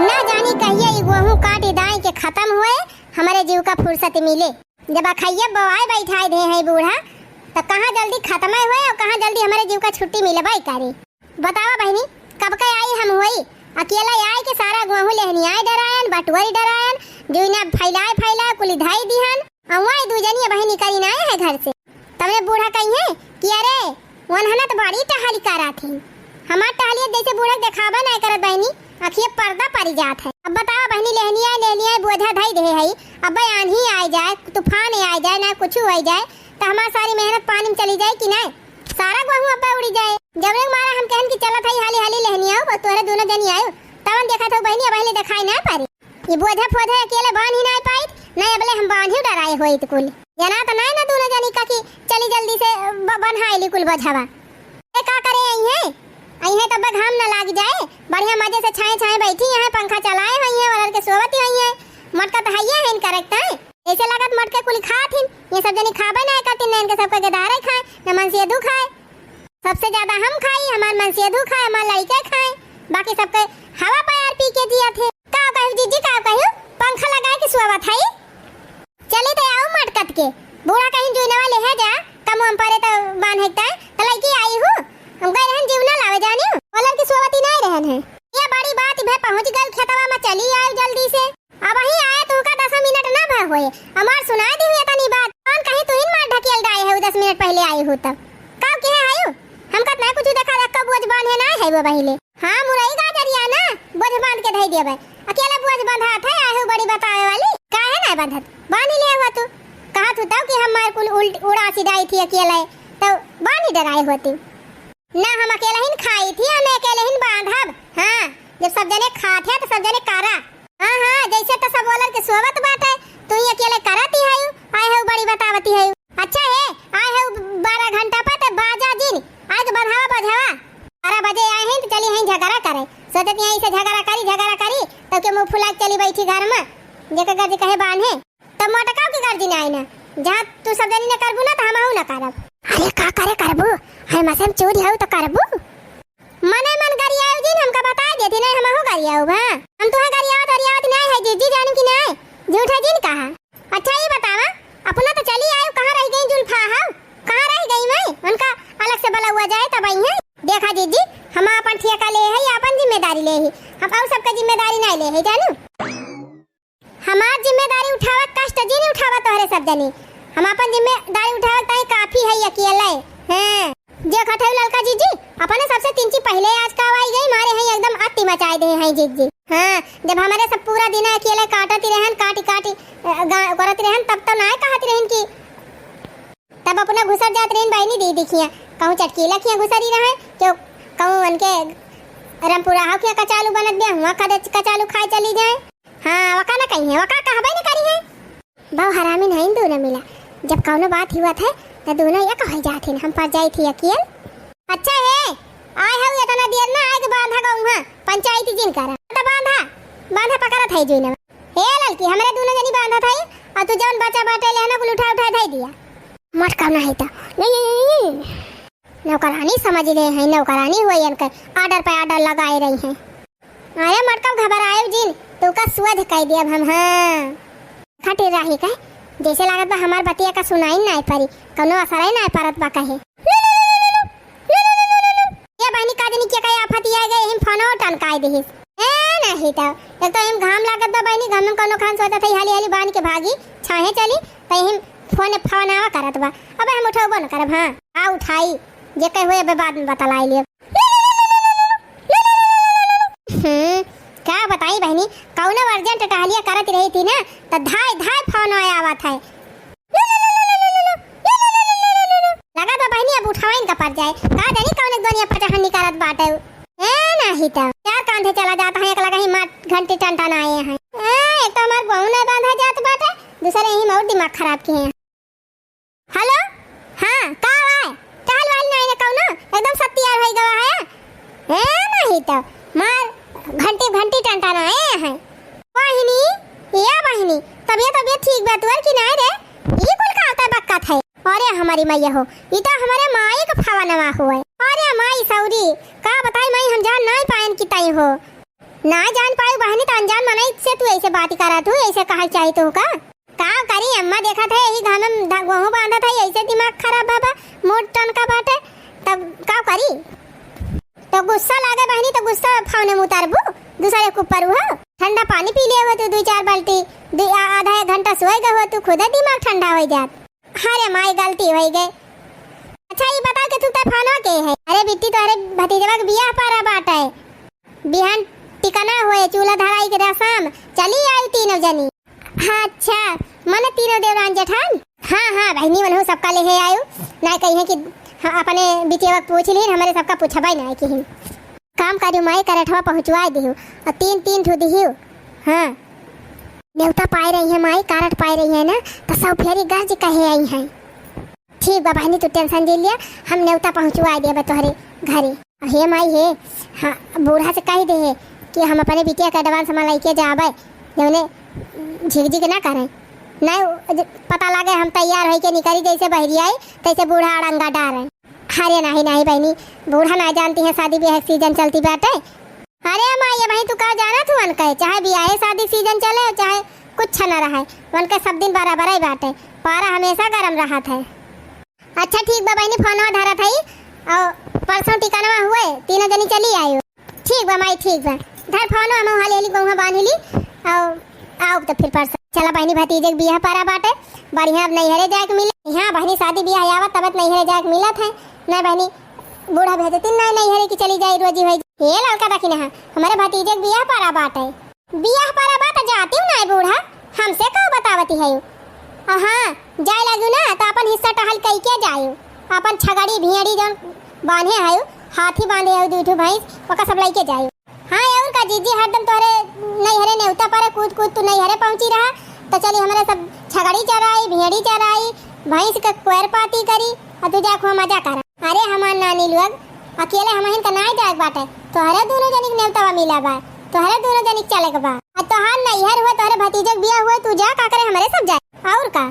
ना जानी कहिए ये गेहूं काट दाई के खत्म हुए हमारे जीव का फुर्सत मिले। जब अखैया बवाए बैठाए दे है बूढ़ा तो कहाँ जल्दी खत्म हुए और कहाँ जल्दी हमारे जीव का छुट्टी मिले भाई करे। बतावा बहनी कब के आई हम हुई अकेला आए के सारा गेहूं लेहनी आए डरायन बटुआरी डरायन जुइना फैलाए कुली धाई दिहन अवाई दूजनी बहनी करी ना है घर से। तमने बूढ़ा कही है कि अरे वनहना तो बड़ी टहली करा थी हमार टहलियत जैसे बूढ़ा दिखावा नहीं करत बहनी अखिए पर्दा पड़ी जात है। अब बताओ बहनी लेहनी आए बोझा धाई दे है अब आंधी आ जाए तूफान आ जाए ना कुछ हो जाए तो हमारी सारी मेहनत पानी में चली जाए कि नहीं सारा गेहूं अब उड़ी जाए। जब मारा हम कहन कि चलत है हाली हाली लेहनी आओ तोरे दोनों जनी आयो तवन देखा था बहनी पहले दिखाई ना पारी ये बोझा फोझा अकेले बांध ही नहीं पाई नहीं अबले हम बांध ही डराए होई तो कुल जना तो नहीं ना दोनों जनी का कि चली जल्दी से बन्हाइली कुल बोझावा ए का करे आई है तब घाम न लाग जाए बढ़िया मजे से छाए बैठी है पंखा चलाए हुई है और के सोवती हुई है मटका तो है इन करेक्ट है ऐसे लागत मटके कुल खाथिन ये सब जनी खाबे नहीं करती न इनके सबके गदारे खाए न मनसेदू खाए सबसे ज्यादा हम खाई हमार मनसेदू खाए हमार लड़के खाए बाकी सबके हवा प्यार पी के दिया थे का कहू जीजी का कहू पंखा लगाए के सोवत है चली तो आओ मटकत के बूढ़ा कहीं जुइनवा ले है जा कम हम परे तो बांध हेता तो लड़की आई हूं हम गए रहन जीवना लावे जानी बोलन की सोवती नहीं रहन है ये बड़ी बात भे पहुंच गल खेतवा में चली आए जल्दी से अब वही आए तो का 10 मिनट ना भर होए हमार सुना दी हुई तनी बात कौन कहीं तू इन मार ढकेल दाए है 10 मिनट पहले आई हो तब का के आयो हम कत ना कुछ देखा रख बोझ बांधे ना है वो पहले हां मुरई गाजरिया ना बोझ बांध के धई देबे अकेला बोझ बांधा था आए बड़ी बतावे वाली काहे ना बांधत बांध ले हुआ तू कहा तू तब कि हम मार कुल उड़ा सिधाई थी अकेले तो बांधी डराए होती ना हम अकेला ही खाई थी हम अकेले ही बांधब हां जब सब जने खाते तो सब जने करा हां जैसे तो सब बोलन के सोवत बात है तू ही अकेले कराती है आए है बड़ी बतावती है अच्छा है आए है 12 घंटा पर तो बाजा दिन आज बधावा बधावा 12 बजे आए हैं तो चली हैं झगड़ा करे सोचत यहीं से झगड़ा करी तो के मुंह फुला चली बैठी घर में जेकर गज कहे बांधे तब मटकाव की गर्दी ना आई ना जहां तू सब जनी ने करबू ना तो हम ना करब अरे का करे करबू है मसम चोरी हो तो करबू मने मन गरियाओ जी हमका बता देती नहीं हम हो गरियाओ बा हम तो गरियाओ नहीं है जीजी जानू कि नहीं झूठा जिन कहा। अच्छा ये बतावा अपना तो चली आयो कहां रह गई जुल्फा हां कहां रह गई मैं उनका अलग से बला हुआ जाए तब आई है देखा जीजी हम अपन ठेका ले है अपन जिम्मेदारी ले है हम और सबका जिम्मेदारी नहीं ले है जानू हमार जिम्मेदारी उठावा कष्ट जी नहीं उठावा तोहरे सब जनी हम अपन जिम्मेदारी उठावा ताई काफी है अकेले हैं जे खठै ललका जीजी अपने सबसे 3 चीज पहले आज का आई गई मारे हैं एकदम अति मचाए दे हैं जीजी हां जब हमारे सब पूरा दिन अकेले काटती रहन काटी करत रहन तब तो ना कहत रहन की तब अपना घुसर जात रहन बहनी दी दिखिया कहूं चटकीला किया घुसरी रहे जो कहूं उनके रामपुरा हाउ के कचालू बनत दे हुआ कचालू खाए चली जाए हां वका ना कहीं है वका कहबे न करी है बहु हरामी नहीं दोनों मिला जब कौनो बात हुआ था तो दोनों ये कह जाते हम पर जाई थी अकेल अच्छा है आए है इतना देर ना आए के बांधा गऊं पंचायती जिन करा तो बांधा पकड़ा था जोइना हे ललकी हमरे दोनों जनी बांधा था और तू जौन बच्चा बाटे लेना कुल उठा दे दिया मत करना है तो नहीं नौकरानी समझ ले है नौकरानी हुई इनके ऑर्डर पे ऑर्डर लगाए रही है अरे मटकम घबराए जिन तू का सुध कह दिया हम हां खटे रही का जैसे लागत बा हमार बतिया का सुनाई नहीं परी कोनो असर ही नहीं परत बा कहे ये बहनी का जनी के कई आफत आ गए हम फोनो टनकाई देही ए नहीं तो एक तो हम घाम लागत बा बहनी घाम में कोनो खान सोचत है हाली हाली बांध के भागी छाहे चली तो हम फोन आवा करत बा अब हम उठाओ न करब हां आ उठाई जे कह होए बाद में बतलाई ले क्या बताई बहनी कौनो अर्जेंट टहलिया करत रही थी ना तो धाय फोन आया था लगा तो बहनी अब उठावेन का पड़ जाए का जानी कौन एक दुनिया पर जहां निकारत बाटे ए नहीं तो यार कांधे चला जाता है एक लगा ही मार घंटे टंटन आए हैं एक तो हमार बहु ना बांधा जात बाटे दूसरे ही मोर दिमाग खराब किए हैं हेलो हां का आए टहल वाली नहीं ना कौनो एकदम सत्यार होई गवा है ए नहीं तो मार घंटे टंटन आए हैं वाहिनी तबियत ठीक बा तुअर की नहीं रे ये कुल का आता बक्का थे अरे हमारी मैया हो ये तो हमारे माई का फावा नवा हुआ है अरे माई सौरी का बताई माई हम जान नहीं पाएन की तई हो ना जान पाई बहनी तो अनजान मनाई से तू ऐसे बात करा तू ऐसे कहा चाहिए तो का करी अम्मा देखा था यही घाम में गेहूं बांधा था ऐसे दिमाग खराब बाबा मोट टन का बाटे तब का करी तो गुस्सा लागे बहनी तो गुस्सा फावने में उतारबू दूसरे के ऊपर हुआ ठंडा पानी पी लिया हो तू 2-4 बाल्टी आधा एक घंटा सोए गए हो तू खुद दिमाग ठंडा हो जात। अरे माई गलती हो गई। अच्छा ये बता के तू तफाना के है? अरे बिट्टी तो अरे भतीजवा के बियाह पारा बाटा है बिहान टिकना होए चूल्हा धराई के रसम चली आई तीनों जनी। हाँ अच्छा मन तीनों देवरान जेठान हाँ बहनी मन हो सबका ले आयो ना कही कि हाँ, अपने बिटिया पूछ ली हमारे सबका पूछबा ना कि काम करू माई करठवा पहुंचवा दिहु और 3 ठू दिहु। हाँ नेवता पाए रही है माई कारट पाए रही है ना तो सब फेरी गर्ज कहे आई है। ठीक बा बहनी तू टेंशन ले लिया हम नेवता पहुंचवा दिए तोहरे घरे। हे माई हे हाँ बूढ़ा से कह दे है कि हम अपने बिटिया का एडवांस सामान लेके जाबे जौने झिक ना करें नहीं पता लगे हम तैयार हो के निकली जैसे बहरी आई तैसे बूढ़ा अड़ंगा डारे। अरे नहीं बहनी बूढ़ा ना जानती है शादी ब्याह सीजन चलती बाटे। अरे माँ भाई तू कहा जाना तू वन कहे चाहे ब्याह शादी सीजन चले चाहे कुछ न रहे वन के सब दिन बराबर ही बाटे पारा हमेशा गर्म रहा था। अच्छा ठीक बा बहनी फोनवा धरा था और परसों टिकाना हुए तीनों जनी चली आई। ठीक बा माई ठीक बा धर फोन हम हाली हाली गौहा बांध ली और आओ तो फिर परसों चला बहनी भतीजे के बियाह पारा बाटे बढ़िया अब नैहरे जाए के मिले। यहाँ बहनी शादी बियाह आवत तब नैहरे जाए के मिला था ना बहनी बूढ़ा भेजती ना नैहरे की चली जाए रोजी भाई ये लड़का देखी ना हमारे भतीजे के बियाह पारा बाटे जाती हूँ ना बूढ़ा हमसे कहो बतावती है। हाँ जाए लगू ना तो अपन हिस्सा टहल कई के जायो अपन छगड़ी भियड़ी जौन बांधे है हाथी बांधे है दूठू भैंस ओका सब लेके जायो। हाँ और का जीजी हरदम तोरे नैहरे नेवता पारे कूद तू नैहरे पहुंची रहा तो चली हमारे सब छगड़ी चराई भियड़ी चराई भैंस का कोयर पाती करी और तू जाखो मजा करा। अरे हमार नानी लोग अकेले हमहिन का नाई जाए बाटे तोहरे दोनों जनिक नेवतावा मिला बा तोहरे दोनों जनिक चले के बा और तोहार नैहर हुए तोहरे भतीजे के बियाह हुए तू जा का करे हमारे सब जाए और का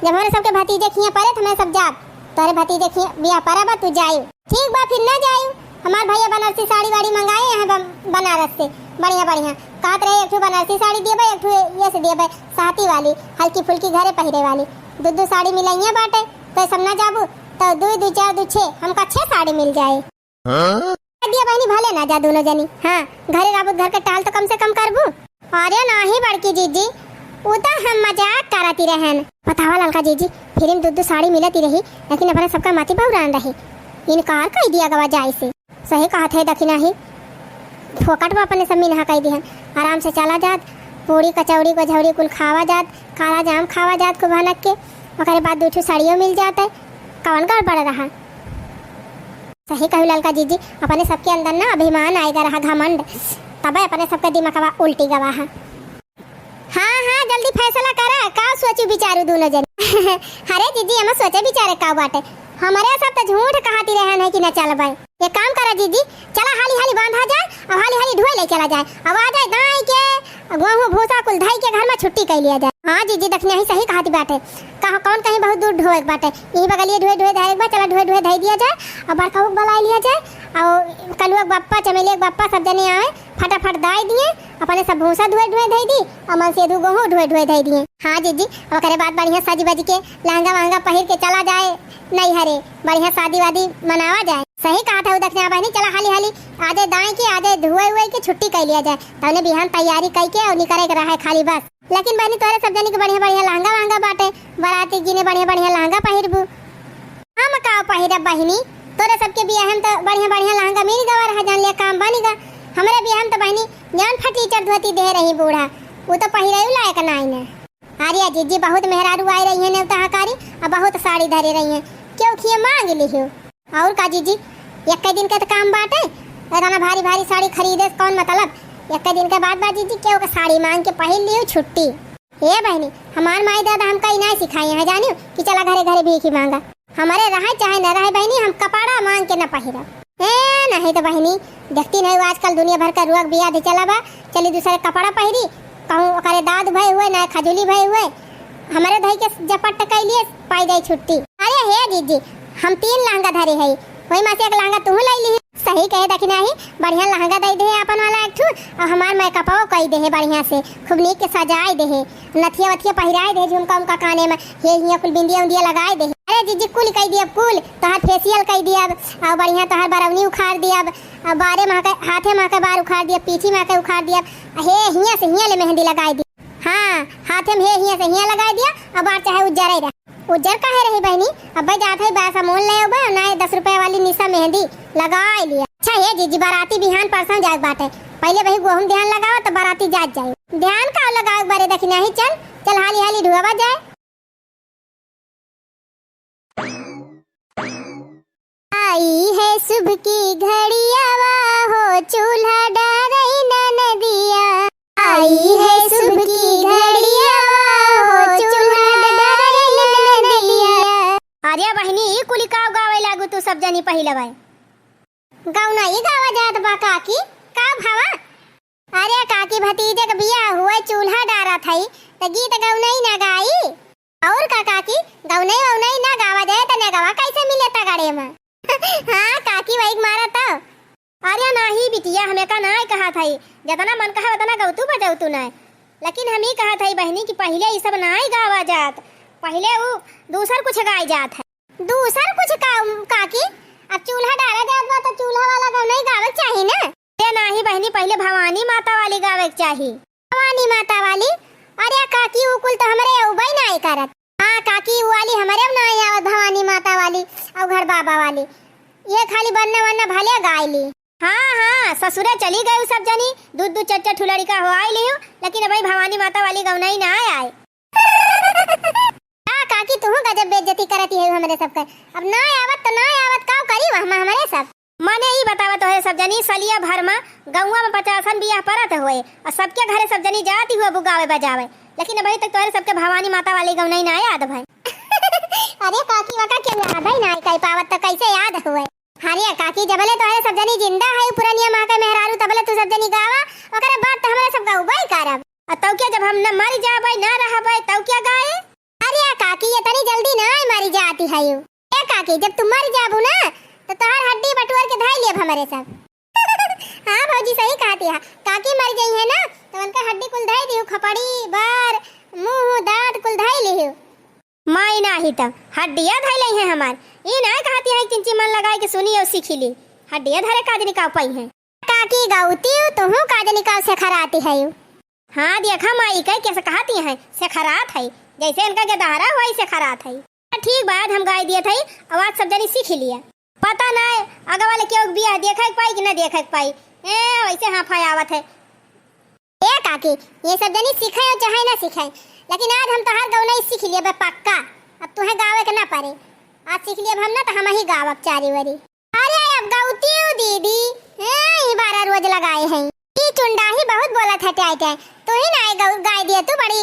जब हमारे सबके भतीजे खिया पड़े तो हमें सब जा तोहरे भतीजे खिया बियाह पड़ा बा तू जायो। ठीक बा फिर ना जायो हमार भैया बनारसी साड़ी वाड़ी मंगाए हैं बनारस से बढ़िया कहत रहे एक बनारसी साड़ी दिए एक ये से दिए साथी वाली हल्की फुल्की घरे पहिरे वाली दो साड़ी मिलाइए बाटे तो सब ना जाबू तो 2 4 2 6 हमका 6 साड़ी मिल जाए। दिया बहनी भले ना जा दोनों जनी। हाँ घरे राबू घर के टाल तो कम से कम करबू। अरे नहीं बड़की जीजी वो तो हम मजाक कराती रहन बतावा ललका जीजी फिर इन 2 साड़ी मिलती रही लेकिन अपने सबका माती बहुरान रही इनकार कह दिया गवा जाए से सही कहा थे दखिना ही फोकट में अपने सब मिनहा कह दी आराम से चला जात पूरी कचौड़ी कचौड़ी कुल खावा जात काला जाम खावा जात खूब भनक के ओकरे बाद 2 साड़ियों मिल जाते कौन गड़बड़ रहा। सही कहू ललका जीजी अपने सबके अंदर ना अभिमान आएगा रहा घमंड तब अपने सबके दिमाग उल्टी गवा है। हाँ जल्दी फैसला करा का सोचू बिचारू दोनों जन। अरे जीजी हम सोचे बिचारे का बाटे हमारे सब तो झूठ कहती रहन है कि न चल भाई ये काम करा जीजी चला हाली बांधा जाए और हाली ढोए ले चला जाए अब आ जाए गाय के गेहूं भूसा कुल धाई के घर में छुट्टी कर लिया जाए। हाँ जीजी दखनी ही सही कहती बाटे कहा कौन कहीं बहुत दूर ढोए बाटे यही बगलिए ढोए धाई एक बार चला ढोए धाई दिया जाए और बड़का बुला लिया जाए और कलुआ बाप्पा चमेली बाप्पा सब जने आए फटाफट दाई दिए अपने सब भूसा ढोए धाई दी और मन से गेहूं ढोए धाई दिए। हाँ जीजी और करे बाद बढ़िया सज बज के लहंगा वहंगा पहिर के चला जाए नहीं हरे बढ़िया शादी वादी मनावा जाए। सही कहा था दक्षिणा बहनी चला हाली आधे दाएं की आधे धुए की छुट्टी कर लिया जाए तौने बिहान तैयारी करके और निकले के रहा है खाली बस। लेकिन बहनी तोरे सब जनी के बढ़िया लहंगा वहंगा बाटे बाराती जी ने बढ़िया लहंगा पहिरबू हम का पहिरब बहनी तोरे सबके बियाह में तो बढ़िया लहंगा मिल गवा रहा जान लिया काम बनेगा हमारे बियाह में तो बहनी जान फटीचर धोती दे रही बूढ़ा वो तो पहिरे लायक नहीं ने। अरे जीजी बहुत मेहरारू आई रही है नेवता हकारी और बहुत साड़ी धरी रही है क्यों खिए मांग ली हो और का जीजी एक दिन के तो काम बाटे इतना भारी साड़ी खरीदे कौन मतलब एक दिन के बाद जीजी क्यों साड़ी मांग के पहन ली छुट्टी। ये बहनी हमार माई दादा हमका इनाय सिखाई है जानियो कि चला घरे भीखी मांगा हमारे रहे चाहे न रहे बहनी हम कपड़ा मांग के न पहिरा नहीं तो बहनी देखती नहीं आजकल दुनिया भर का रुआ बिया दे चला बा चली दूसरे कपड़ा पहिरी कहूँ करे दाद भय हुए न खजूली भय हुए हमारे दही के जपट के लिए पाई जाए छुट्टी। अरे हे जीजी हम 3 लहंगा धरे है वही में से एक लहंगा तू लाई ली सही कहे दखिना ही बढ़िया लहंगा दे दे अपन वाला एक ठू और हमार मेकअपो कई दे है बढ़िया से खूब नीक के सजाए दे है नथिया वथिया पहिराए दे झुमका उमका काने में हे हिया कुल बिंदिया उंदिया लगाए दे। अरे जीजी कुल कई दिया कुल तोहार फेशियल कई दिया और बढ़िया तोहार बरौनी उखाड़ दिया और बारे माह के हाथे माह के बार उखाड़ दिया पीछी माह के उखाड़ दिया हे हिया से हिया ले मेहंदी लगाई दी। हाँ हाथे में हे हिया से हिया लगाई दिया और बार चाहे उज्जर ही रहा उज्जर काहे रही बहनी अब जात है बासा मोल ले अब ना 10 रुपए वाली निशा मेहंदी लगा लिया। अच्छा ये जीजी बाराती बिहान परसों जाए बाटे पहले वही गोहम ध्यान लगाओ तो बाराती जात जाए ध्यान का लगाओ बारे देखी नहीं चल चल हाली हाली ढुआवा जाए। आई है सुबह की घड़िया हो चूल्हा डारई न नदिया आई है सुबह की घड़िया हो चूल्हा डारई न नदिया। अरे बहनी कुली काव गावे लागू तू सब जनी पहिला बाय गाँव नहीं गावा जात बा काकी का भावा। अरे काकी भतीजे का बिया हुआ चूल्हा डारा थई तो गीत गाँव नहीं ना गाई और का काकी गाँव नहीं ना गावा जाए तो ना गावा कैसे मिले तगाड़े में। हाँ काकी वही मारा था। अरे नहीं बिटिया हमें का ना कहा था जितना मन कहा उतना गौतू बजाऊ तू ना लेकिन हम ही कहा था बहनी कि पहले ये सब ना गावा जात पहले वो दूसर कुछ गाय जात है दूसर कुछ काकी अब चूल्हा डाला जात बा तो चूल्हा वाला गाँव नहीं गावे चाहिए ना। ये नहीं बहनी पहले भवानी माता वाली गावे चाहिए भवानी माता वाली। अरे काकी वो कुल तो हमारे उबई ना करत। हाँ काकी वो वाली हमारे ना आवत भवानी माता वाली और घर बाबा वाली ये खाली बनना वरना भले गाय ली। हाँ ससुरे चली गई सब जनी दूध दूध चच्चा ठुलड़ी का हो आई लियो लेकिन भाई भवानी माता वाली गाँव नहीं ना आए। हाँ काकी तू गजब बेइज्जती करती है हमारे सबका अब ना आवत तो ना आवत का करी वह हमारे सब माने ही बतावत है सब जनी सलिया भर में गौवा में 50 बियाह परत हुए और सबके घरे सब जनी जाती हुए बुगावे बजावे लेकिन अभी तक तोरे सबके भवानी माता वाली गाँव नहीं ना याद भाई। अरे काकी वका के याद है ना कई पावत तो कैसे याद हुए। हरिया काकी जबले तोरे सब जनी जिंदा है पुरानिया माँ के मेहरारू तबले तू सब जनी गावा ओकरे बाद तो हमारे सब गाउबाई करब और तौ क्या जब हम न मर जाबे ना रहबे तौ क्या गाए। अरे काकी ये तनी जल्दी ना मर जाती है यू ए काकी जब तुम मर जाबू ना तो तोहर हड्डी बटुर के धाई लेब हमारे सब। हाँ भौजी सही कहती है काकी मर गई है ना तो उनका हड्डी कुल धाई दियो खपड़ी बार मुंह दांत कुल धाई लियो माई नाही तब हड्डियां धाई लई है हमार ये ना कहती है किंची मन लगाए के सुनी और सीखी ली हड्डियां धरे काज निकाल पाई है काकी गाउती तो हूं काज निकाल से खराती है यू। हाँ देखा माई कह कैसे कहती है से खरात है जैसे इनका के दहारा हुआ से खरात है। ठीक बात हम गाय दिए थे आवाज सब जनी सीख लिया पता ना है आगे वाले क्यों बिया देखा पाई कि ना देखा पाई ए वैसे हाँ फाय आवत है। ए काकी ये सब जनी सिखाए चाहे ना सिखाए लेकिन आज हम तोहार गाँव नहीं सीख लिए पक्का अब तुम्हें गावे के ना पारे आज सीख लिए हम ना तो हम ही गावक चारी वरी। अरे अब गाउती हूँ दीदी ये 12 रोज लगाए हैं ये चुंडा ही बहुत बोला था टाइट है तू ही ना गाय दिए तू बड़ी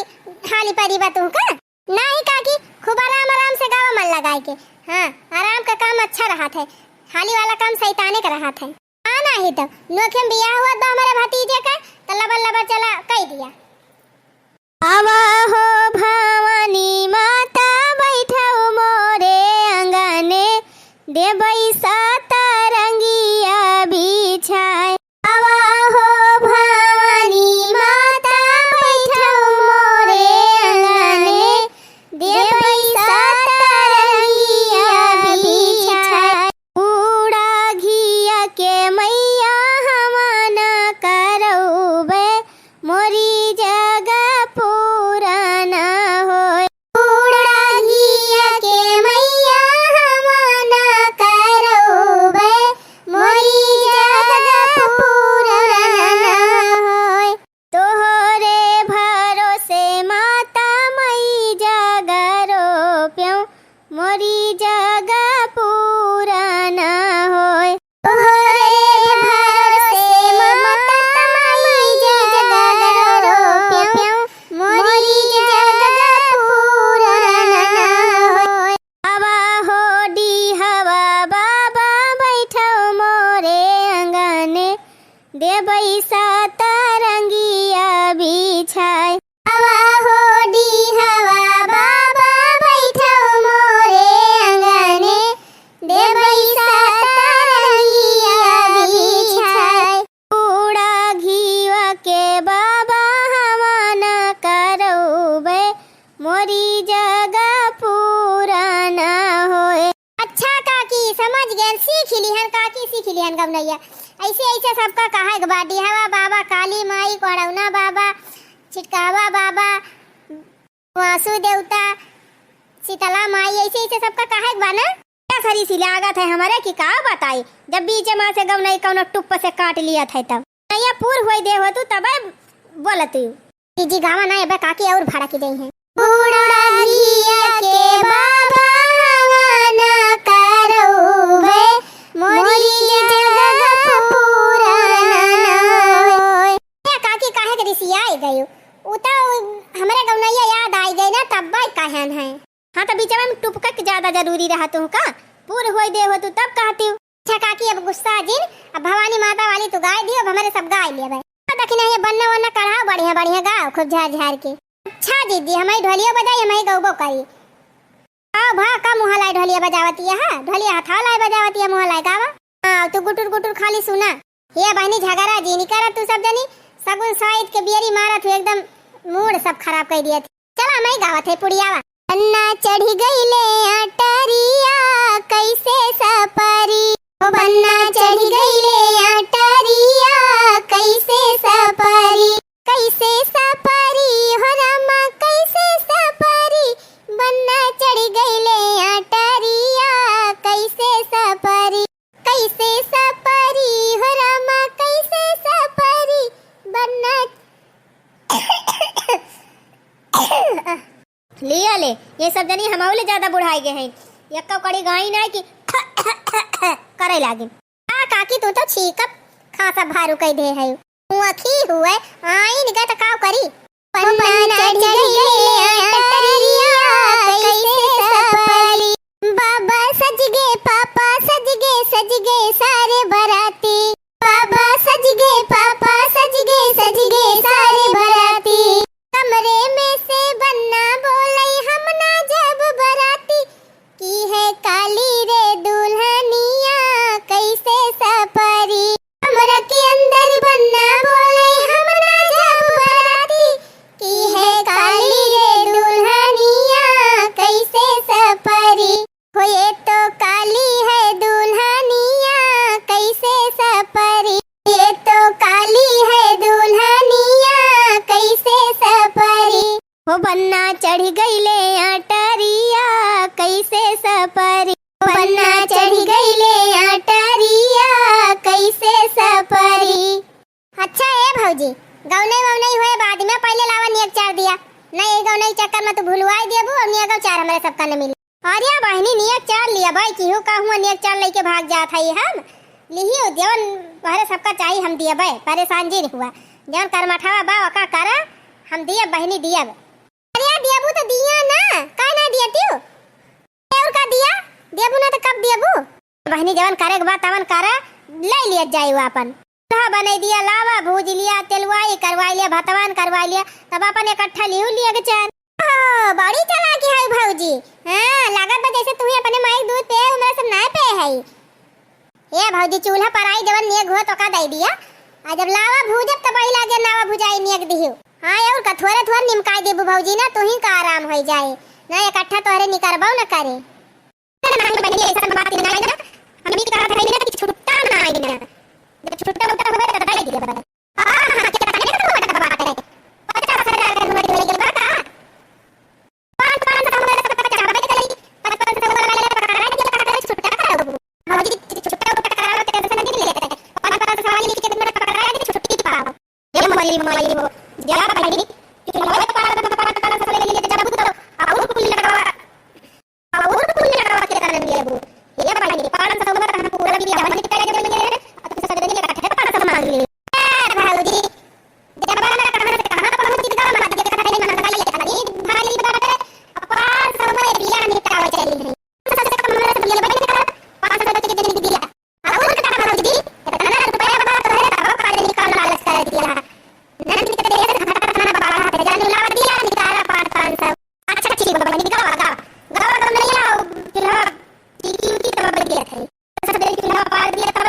हाली परी बा तू का नहीं काकी खूब आराम से गावा मन लगाए के। हाँ आराम का काम अच्छा रहा था हाली वाला काम सैताने का रहा था। हाँ नहीं तो नोखे में बियाह हुआ तो हमारे भतीजे का तो लबर चला कह दिया। आवा हो भवानी माता बैठाओ मोरे अंगने दे बैसा तरंगिया बिछाए। आवा हो भवानी माता बैठाओ मोरे अंगने दे बैसा तरंगिया बिछाए। उड़ा घिया के मैया हमना करौबे मोरी जगह पुराना होय। उड़ा घिया के मैया हमना करौबे मोरी जगह पुराना होय। तोहरे भरोसे माता मई जगह रोप्यो मोरी जगह पुराना होय। तोहरे भरोसे माता मई जगह सीख लिहन गवनैया। ऐसे ऐसे सबका कहा के बाडी हवा बाबा, काली माई, कोड़ौना बाबा, छिटकावा बाबा, वासु देवता, शीतला माई, ऐसे ऐसे सबका कहा के बाना। सरी सी लागत है हमारे की का बताई, जब बीच में से गवनई कौनो टुप्प से काट लिया था तब नैया पूर होई दे हो तू तब बोलती जी गावा ना एबे काकी और भाड़ा की गई है। बूढ़ा घिया के बाबा ना करौवे मोरी जगह पूरा होय। काकी काहे के रिसिया आई गई उ तो हमरे गवनैया याद आई गई ना तब बाई कहन है। हां तो बीच में टुपका के ज्यादा जरूरी रहा तू का पूर होई दे हो तू तब कहती हूं। अच्छा काकी अब गुस्सा जिन, अब भवानी माता वाली तू गाय दियो, अब हमारे सब गाय लिए भाई देखना ये बनना वरना कढ़ाओ बढ़िया बढ़िया गाओ खूब झार झार के। अच्छा दीदी हमारी ढोलिया बजाई, हमारी गौबो करी आओ भा का मुहा लाई ढोलिया बजावती है। हां ढोलिया हथा लाई बजावती है, मुहा लाई गावा। हां तू गुटुर गुटुर खाली सुना ये बहनी झगड़ा जी नहीं करत तू सब जनी सगुन साइड के बियरी मारत हो, एकदम मूड सब खराब कर दिया। चला मैं गावत है पुड़ियावा। अन्ना चढ़ी गईले अटरिया कैसे सपरी, ओ बन्ना चढ़ी गईले अटरिया कैसे सपरी, कैसे सपरी हो रमा कैसे सपरी, बन्ना चढ़ी गईले अटरिया कैसे सपरी, कैसे सपरी हो रमा कैसे सपरी, बन्ना लिया ले ये सब जनी हमारे ज्यादा बुढ़ाई गए हैं। यक्का कड़ी गाई ना कि करे लागे। आ काकी तू तो छीकप खासा भारू कह दे है। तू अखी हुए आई निका त काव करी पन्ना चढ़ गई अटरिया कैसे सपरी, बाबा सज गए पापा सज गए सारे बराती, बाबा सज गए पापा सज गए सारे बराती, कमरे में से बन्ना बोले हम ना जब बराती, की है काली रे दुल्हनिया कैसे सपरी, कमरे के अंदर बन्ना बोले हम ना जब बराती, की है काली रे दुल्हनिया कैसे सपरी, हो ये तो काली है दुल्हनिया कैसे सपरी, ये तो काली है दुल्हनिया कैसे सपरी, हो बन्ना चढ़ गईले अटरिया कैसे सपरी, बन्ना चढ़ गईले अटरिया कैसे सपरी। अच्छा है भौजी गौनई वौनई होए बाद में पहले लावा नियक चार दिया नहीं, ये गौनई चक्कर में तो भूलवाई देबू और नियक चार हमारे सबका न मिली। अरे बहनी नियक चार लिया भाई की हो का हुआ नियक चार लेके भाग जात है हम लिहियो देवन हमारे सबका चाहिए हम दिया भाई परेशान जी हुआ जवन करमठावा बा का करा हम दिया बहनी दिया। अरे दियाबू तो दिया ना का ना दिया तू और का दिया देबू ना तो कब देबू बहनी जवन करे के बात तवन करा ले लिया जाई अपन बने दिया लावा भूज लिया तेलवाई करवाई लिया भतवान करवाई लिया तब अपन इकट्ठा लिहू लिया के चैन। बड़ी चालाकी है भौजी। हां लागत बा जैसे तू अपने माई दूध पे हमरा सब ना पे है। ये भौजी चूल्हा पर आई जवन नियक हो तो का दे दिया आ जब लावा भूजब तब ही लागे नावा भुजाई नियक दिहु। हां और का थोड़ा थोड़ा निमकाई देबू भौजी ना तू ही का आराम हो जाए ना इकट्ठा तोहरे निकरबाऊ ना करे हम भी कहा था ना कि छुट्टा ना आई ना जब छुट्टा होता है तो बताई दिया बता हां क्या करने का तो बात है 50,000 का नोट ले गया का 5,000 का नोट का बात करी 5,000 का छुट्टा करो भौजी छुट्टा करा के कैसे नहीं लेते 5,000 वाली लिख के मेरा पकड़ा के छुट्टी पाओ ये मोबाइल वो जा पकड़ी कि मोबाइल पकड़ा सब ले लेके जब तो और पुल लगा के करने दिया वो ये पकड़ी 5,000 का हम पूरा दिया हम निकल के ले तो सब देने का है 5,000 मांग लिए भौजी जब बना कहां पहुंच गई का मार दिया कथा नहीं मांगा ले खाली भाई बता कर 500 में दिया निकाल चली है सबसे कम हमारे से ले बने 500 के देने दिया और का भौजी कितना रुपया बता तो है का पाले निकाल लालच कर दिया नहीं निकल दे खाना जाने ला दिया निकाला 500 अच्छा ठीक है बनी निकाल गावा नहीं आओ फिर की तो बन गया था सब देख के पार दिया तब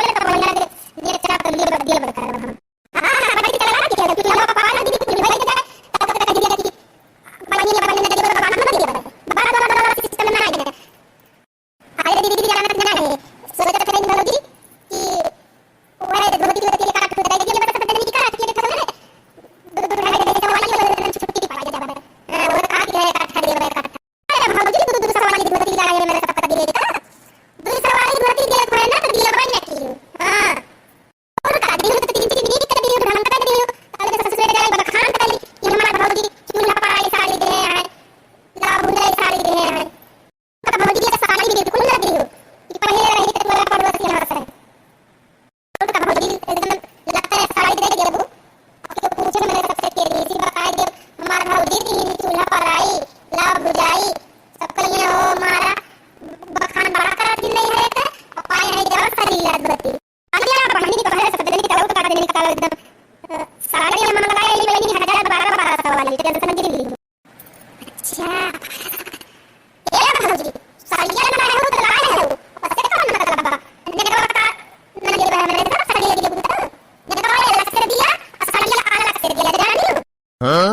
तो कैसे समझ गई। अच्छा ये भौजी साड़ियां बनाए हो तो लाए हो पसे कौन मतलब बा ने का ने के बारे में सब साड़ियां के बुता ने का अलग से दिया और साड़ियां अलग से दिया जानी हो